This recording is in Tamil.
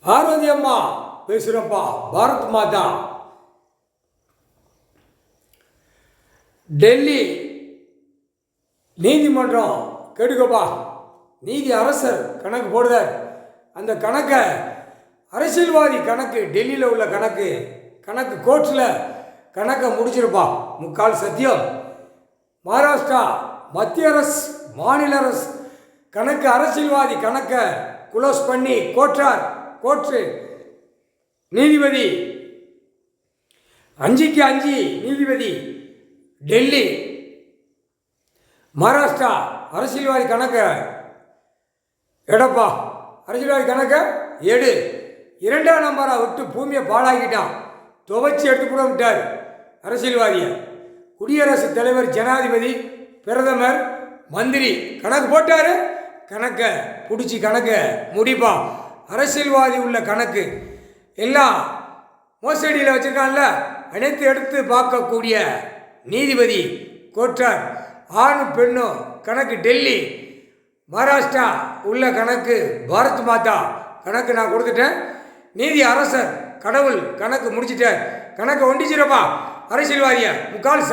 பார்வதி அம்மா பேசுகிறப்பா. பாரத் மாதா. டெல்லி நீதிமன்றம் கெடுக்கப்பா. நீதி அரசர் கணக்கு போடுதார். அந்த கணக்கை அரசியல்வாதி கணக்கு, டெல்லியில் உள்ள கணக்கு கோர்ட்ஸில் கணக்கை முடிச்சிருப்பா. முக்கால் சத்தியம். மகாராஷ்டிரா மத்திய அரசு, மாநில அரசு கணக்கு, அரசியல்வாதி கணக்கை குளோஸ் பண்ணி கோர்ட்டு நீதிபதி 5க்கு 5 நீதிபதி டெல்லி. மகாராஷ்டிரா அரசியல்வாதி கணக்கை எடப்பா. அரசியல்வாதி கணக்கை எடு. 2ஆம் நம்பரை விட்டு பூமியை பாழாக்கிட்டான். துவைச்சி எடுத்து கூட விட்டார் அரசியல்வாதியை. குடியரசுத் தலைவர், ஜனாதிபதி, பிரதமர், மந்திரி கணக்கு போட்டார். கணக்கை பிடிச்சி கணக்கை முடிப்பா. அரசியல்வாதி உள்ள கணக்கு எல்லாம் மோசடியில் வச்சுருக்கான்ல, அனைத்து எடுத்து பார்க்கக்கூடிய நீதிபதி கோட்டார். ஆணும் பெண்ணும் கணக்கு டெல்லி. மகாராஷ்டிரா உள்ள கணக்கு பாரத் மாதா கணக்கு நான் கொடுத்துட்டேன். நீதி அரசர் கடவுள் கணக்கு முடிச்சிட்டார். கணக்கை ஒண்டிச்சிடப்பா அரசியல்வாதியை. முக்கால்